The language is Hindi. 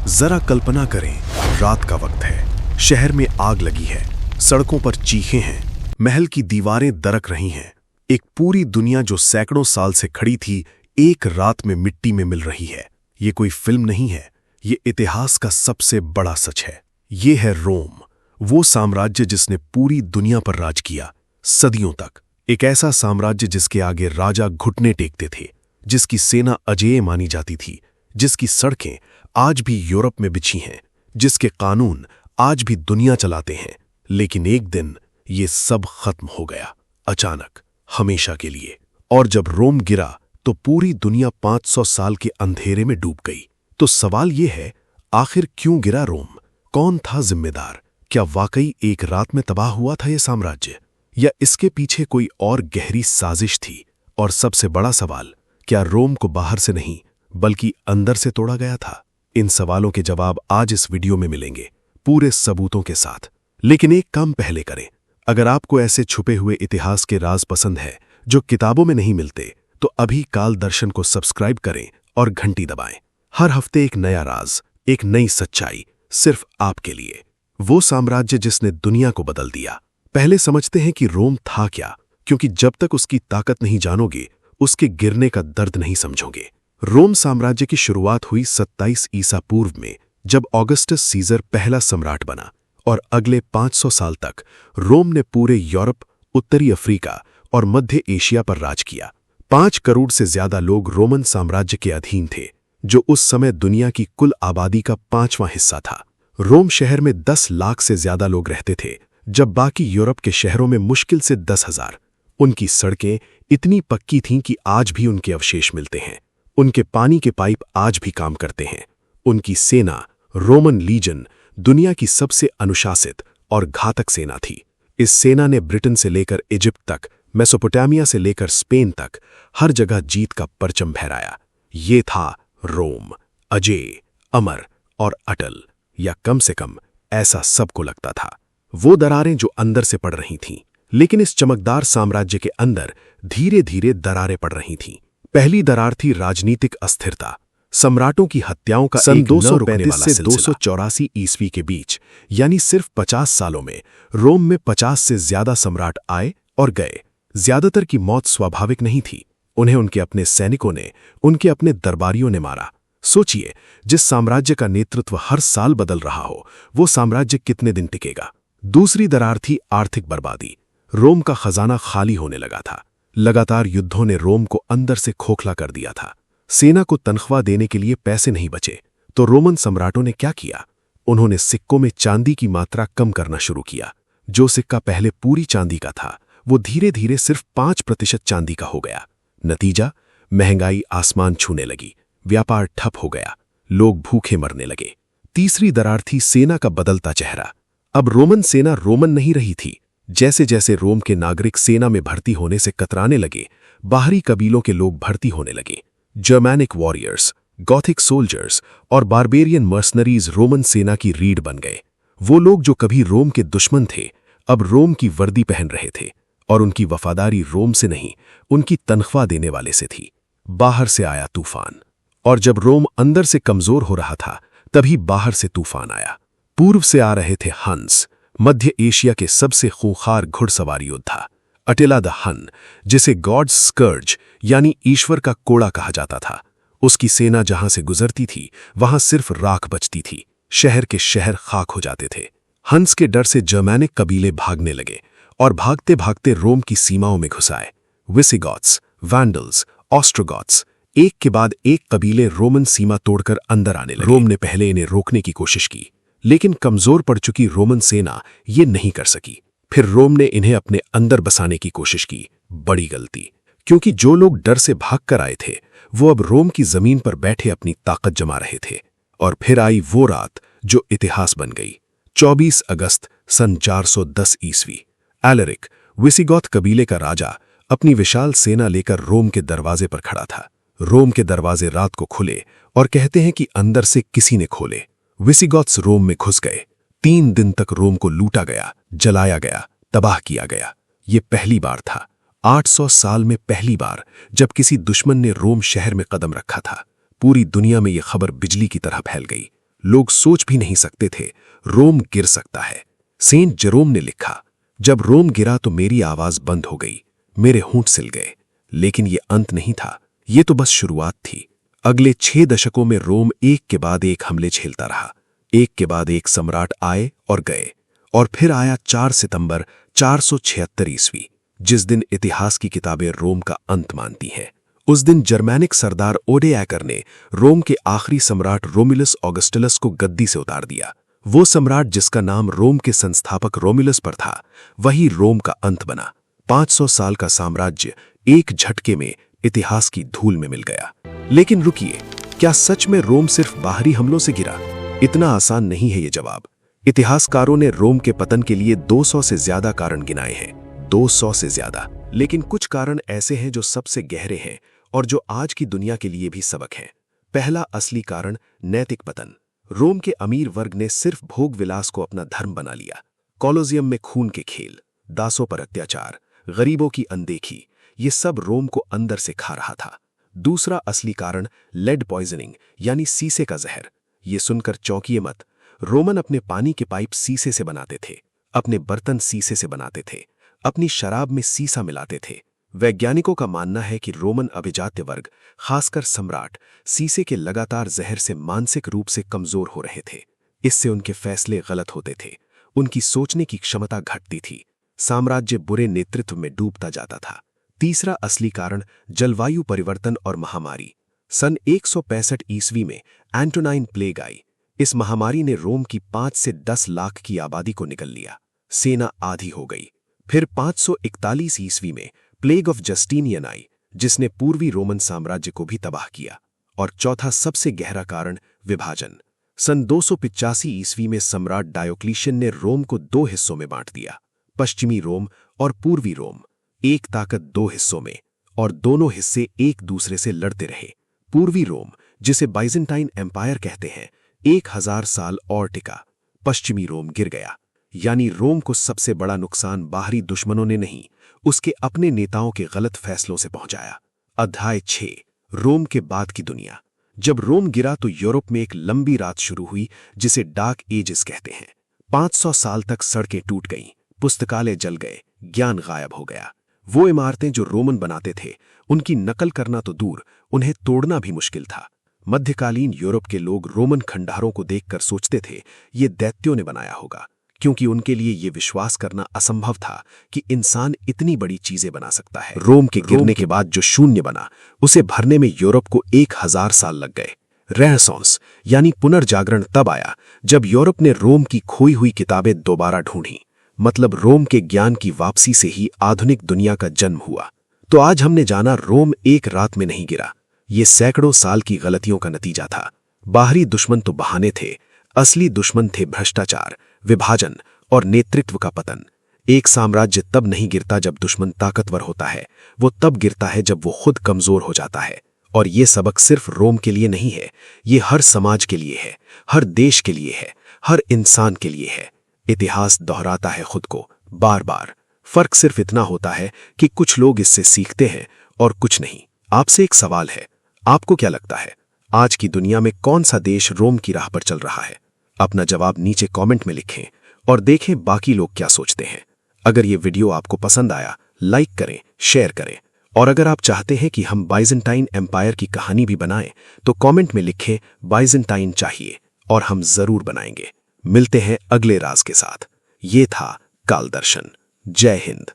जरा कल्पना करें, रात का वक्त है, शहर में आग लगी है, सड़कों पर चीखें हैं, महल की दीवारें दरक रही हैं। एक पूरी दुनिया जो सैकड़ों साल से खड़ी थी, एक रात में मिट्टी में मिल रही है। ये कोई फिल्म नहीं है, ये इतिहास का सबसे बड़ा सच है। ये है रोम, वो साम्राज्य जिसने पूरी दुनिया पर राज किया सदियों तक। एक ऐसा साम्राज्य जिसके आगे राजा घुटने टेकते थे, जिसकी सेना अजेय मानी जाती थी, जिसकी सड़कें आज भी यूरोप में बिछी हैं, जिसके कानून आज भी दुनिया चलाते हैं। लेकिन एक दिन ये सब खत्म हो गया, अचानक, हमेशा के लिए। और जब रोम गिरा तो पूरी दुनिया 500 साल के अंधेरे में डूब गई। तो सवाल ये है, आखिर क्यों गिरा रोम? कौन था जिम्मेदार? क्या वाकई एक रात में तबाह हुआ था ये साम्राज्य, या इसके पीछे कोई और गहरी साजिश थी? और सबसे बड़ा सवाल, क्या रोम को बाहर से नहीं बल्कि अंदर से तोड़ा गया था? इन सवालों के जवाब आज इस वीडियो में मिलेंगे, पूरे सबूतों के साथ। लेकिन एक काम पहले करें। अगर आपको ऐसे छुपे हुए इतिहास के राज पसंद है जो किताबों में नहीं मिलते, तो अभी काल दर्शन को सब्सक्राइब करें और घंटी दबाएं। हर हफ्ते एक नया राज, एक नई सच्चाई, सिर्फ आपके लिए। वो साम्राज्य जिसने दुनिया को बदल दिया। पहले समझते हैं कि रोम था क्या, क्योंकि जब तक उसकी ताकत नहीं जानोगे, उसके गिरने का दर्द नहीं समझोगे। रोम साम्राज्य की शुरुआत हुई 27 ईसा पूर्व में, जब ऑगस्टस सीजर पहला सम्राट बना। और अगले 500 साल तक रोम ने पूरे यूरोप, उत्तरी अफ्रीका और मध्य एशिया पर राज किया। 5 करोड़ से ज्यादा लोग रोमन साम्राज्य के अधीन थे, जो उस समय दुनिया की कुल आबादी का 5वां हिस्सा था। रोम शहर में 10 लाख से ज्यादा लोग रहते थे, जब बाकी यूरोप के शहरों में मुश्किल से 10,000। उनकी सड़कें इतनी पक्की थीं कि आज भी उनके अवशेष मिलते हैं। उनके पानी के पाइप आज भी काम करते हैं। उनकी सेना, रोमन लीजन, दुनिया की सबसे अनुशासित और घातक सेना थी। इस सेना ने ब्रिटेन से लेकर इजिप्ट तक, मेसोपोटामिया से लेकर स्पेन तक, हर जगह जीत का परचम फहराया। ये था रोम, अजेय, अमर और अटल, या कम से कम ऐसा सबको लगता था। वो दरारें जो अंदर से पड़ रही थीं। लेकिन इस चमकदार साम्राज्य के अंदर धीरे धीरे दरारें पड़ रही थीं। पहली दरार थी राजनीतिक अस्थिरता। सम्राटों की हत्याओं का सन 235 से 284 ईस्वी के बीच, यानी सिर्फ 50 सालों में, रोम में 50 से ज्यादा सम्राट आए और गए। ज्यादातर की मौत स्वाभाविक नहीं थी। उन्हें उनके अपने सैनिकों ने, उनके अपने दरबारियों ने मारा। सोचिए, जिस साम्राज्य का नेतृत्व हर साल बदल रहा हो, वो साम्राज्य कितने दिन टिकेगा? दूसरी दरार थी आर्थिक बर्बादी। रोम का खजाना खाली होने लगा था। लगातार युद्धों ने रोम को अंदर से खोखला कर दिया था। सेना को तनख्वाह देने के लिए पैसे नहीं बचे, तो रोमन सम्राटों ने क्या किया? उन्होंने सिक्कों में चांदी की मात्रा कम करना शुरू किया। जो सिक्का पहले पूरी चांदी का था, वो धीरे धीरे सिर्फ 5% चांदी का हो गया। नतीजा, महंगाई आसमान छूने लगी, व्यापार ठप हो गया, लोग भूखे मरने लगे। तीसरी दरार थी सेना का बदलता चेहरा। अब रोमन सेना रोमन नहीं रही थी। जैसे जैसे रोम के नागरिक सेना में भर्ती होने से कतराने लगे, बाहरी कबीलों के लोग भर्ती होने लगे। जर्मैनिक वॉरियर्स, गॉथिक सोल्जर्स और बारबेरियन मर्सनरीज रोमन सेना की रीढ़ बन गए। वो लोग जो कभी रोम के दुश्मन थे, अब रोम की वर्दी पहन रहे थे, और उनकी वफादारी रोम से नहीं, उनकी तनख्वाह देने वाले से थी। बाहर से आया तूफान, और जब रोम अंदर से कमजोर हो रहा था, तभी बाहर से तूफान आया। पूर्व से आ रहे थे हंस, मध्य एशिया के सबसे खूंखार घुड़सवार योद्धा, अटिला द हन, जिसे गॉड्स स्कर्ज यानी ईश्वर का कोड़ा कहा जाता था। उसकी सेना जहां से गुजरती थी, वहां सिर्फ राख बचती थी। शहर के शहर खाक हो जाते थे। हंस के डर से जर्मैनिक कबीले भागने लगे, और भागते भागते रोम की सीमाओं में घुस आए। विसिगॉथ्स, वैंडल्स, ऑस्ट्रोगॉथ्स, एक के बाद एक कबीले रोमन सीमा तोड़कर अंदर आने लगे। रोम ने पहले इन्हें रोकने की कोशिश की, लेकिन कमजोर पड़ चुकी रोमन सेना ये नहीं कर सकी। फिर रोम ने इन्हें अपने अंदर बसाने की कोशिश की। बड़ी गलती, क्योंकि जो लोग डर से भागकर आए थे, वो अब रोम की जमीन पर बैठे अपनी ताकत जमा रहे थे। और फिर आई वो रात जो इतिहास बन गई। 24 अगस्त सन 410 ईस्वी। एलरिक, विसिगॉथ कबीले का राजा, अपनी विशाल सेना लेकर रोम के दरवाजे पर खड़ा था। रोम के दरवाजे रात को खुले, और कहते हैं कि अंदर से किसी ने खोले। विसिगॉथ्स रोम में घुस गए। 3 दिन तक रोम को लूटा गया, जलाया गया, तबाह किया गया। ये पहली बार था, 800 साल में पहली बार, जब किसी दुश्मन ने रोम शहर में कदम रखा था। पूरी दुनिया में यह खबर बिजली की तरह फैल गई। लोग सोच भी नहीं सकते थे रोम गिर सकता है। सेंट जेरोम ने लिखा, जब रोम गिरा तो मेरी आवाज बंद हो गई, मेरे होंठ सिल गए। लेकिन ये अंत नहीं था, ये तो बस शुरुआत थी। अगले 6 दशकों में रोम एक के बाद एक हमले झेलता रहा। एक के बाद एक सम्राट आए और गए, और फिर आया 4 सितंबर 476 ईस्वी, जिस दिन इतिहास की किताबें रोम का अंत मानती हैं। उस दिन जर्मैनिक सरदार ओडेयाकर ने रोम के आखिरी सम्राट रोमुलस ऑगस्टुलस को गद्दी से उतार दिया। वो सम्राट जिसका नाम रोम के संस्थापक रोमुलस पर था, वही रोम का अंत बना। 500 साल का साम्राज्य एक झटके में इतिहास की धूल में मिल गया। लेकिन रुकिए, क्या सच में रोम सिर्फ बाहरी हमलों से गिरा? इतना आसान नहीं है ये जवाब। इतिहासकारों ने रोम के पतन के लिए 200 से ज्यादा कारण गिनाए हैं, 200 से ज्यादा। लेकिन कुछ कारण ऐसे हैं जो सबसे गहरे हैं और जो आज की दुनिया के लिए भी सबक हैं। पहला असली कारण, नैतिक पतन। रोम के अमीर वर्ग ने सिर्फ भोग विलास को अपना धर्म बना लिया। कॉलोजियम में खून के खेल, दासों पर अत्याचार, गरीबों की अनदेखी, ये सब रोम को अंदर से खा रहा था। दूसरा असली कारण, लेड पॉइजनिंग यानी सीसे का जहर। ये सुनकर चौंकिए मत, रोमन अपने पानी के पाइप सीसे से बनाते थे, अपने बर्तन सीसे से बनाते थे, अपनी शराब में सीसा मिलाते थे। वैज्ञानिकों का मानना है कि रोमन अभिजात्य वर्ग, खासकर सम्राट, सीसे के लगातार जहर से मानसिक रूप से कमजोर हो रहे थे। इससे उनके फैसले गलत होते थे, उनकी सोचने की क्षमता घटती थी, साम्राज्य बुरे नेतृत्व में डूबता जाता था। तीसरा असली कारण, जलवायु परिवर्तन और महामारी। सन 165 ईस्वी में एंटोनाइन प्लेग आई। इस महामारी ने रोम की 5 से 10 लाख की आबादी को निगल लिया। सेना आधी हो गई। फिर 541 ईस्वी में प्लेग ऑफ जस्टिनियन आई, जिसने पूर्वी रोमन साम्राज्य को भी तबाह किया। और चौथा सबसे गहरा कारण, विभाजन। सन 285 ईस्वी में सम्राट डायोक्लिशियन ने रोम को 2 हिस्सों में बांट दिया, पश्चिमी रोम और पूर्वी रोम। एक ताकत 2 हिस्सों में, और दोनों हिस्से एक दूसरे से लड़ते रहे। पूर्वी रोम, जिसे बाइजेंटाइन एम्पायर कहते हैं, 1000 साल और टिका। पश्चिमी रोम गिर गया। यानी रोम को सबसे बड़ा नुकसान बाहरी दुश्मनों ने नहीं, उसके अपने नेताओं के गलत फैसलों से पहुंचाया। अध्याय 6, रोम के बाद की दुनिया। जब रोम गिरा तो यूरोप में एक लंबी रात शुरू हुई, जिसे डार्क एजेस कहते हैं। 500 साल तक सड़कें टूट गईं, पुस्तकालय जल गए, ज्ञान गायब हो गया। वो इमारतें जो रोमन बनाते थे, उनकी नकल करना तो दूर, उन्हें तोड़ना भी मुश्किल था। मध्यकालीन यूरोप के लोग रोमन खंडहरों को देखकर सोचते थे ये दैत्यों ने बनाया होगा, क्योंकि उनके लिए ये विश्वास करना असंभव था कि इंसान इतनी बड़ी चीजें बना सकता है। रोम के गिरने के बाद जो शून्य बना, उसे भरने में यूरोप को 1000 साल लग गए। रेनेसांस यानी पुनर्जागरण तब आया जब यूरोप ने रोम की खोई हुई किताबें दोबारा ढूंढी। मतलब रोम के ज्ञान की वापसी से ही आधुनिक दुनिया का जन्म हुआ। तो आज हमने जाना, रोम एक रात में नहीं गिरा। ये सैकड़ों साल की गलतियों का नतीजा था। बाहरी दुश्मन तो बहाने थे, असली दुश्मन थे भ्रष्टाचार, विभाजन और नेतृत्व का पतन। एक साम्राज्य तब नहीं गिरता जब दुश्मन ताकतवर होता है, वो तब गिरता है जब वो खुद कमजोर हो जाता है। और ये सबक सिर्फ रोम के लिए नहीं है, ये हर समाज के लिए है, हर देश के लिए है, हर इंसान के लिए है। इतिहास दोहराता है खुद को बार बार। फर्क सिर्फ इतना होता है कि कुछ लोग इससे सीखते हैं और कुछ नहीं। आपसे एक सवाल है, आपको क्या लगता है आज की दुनिया में कौन सा देश रोम की राह पर चल रहा है? अपना जवाब नीचे कमेंट में लिखें और देखें बाकी लोग क्या सोचते हैं। अगर ये वीडियो आपको पसंद आया, लाइक करें, शेयर करें। और अगर आप चाहते हैं कि हम बाइजेंटाइन एम्पायर की कहानी भी बनाएं, तो कमेंट में लिखें बाइजेंटाइन चाहिए और हम जरूर बनाएंगे। मिलते हैं अगले राज के साथ। ये था काल दर्शन। जय हिंद।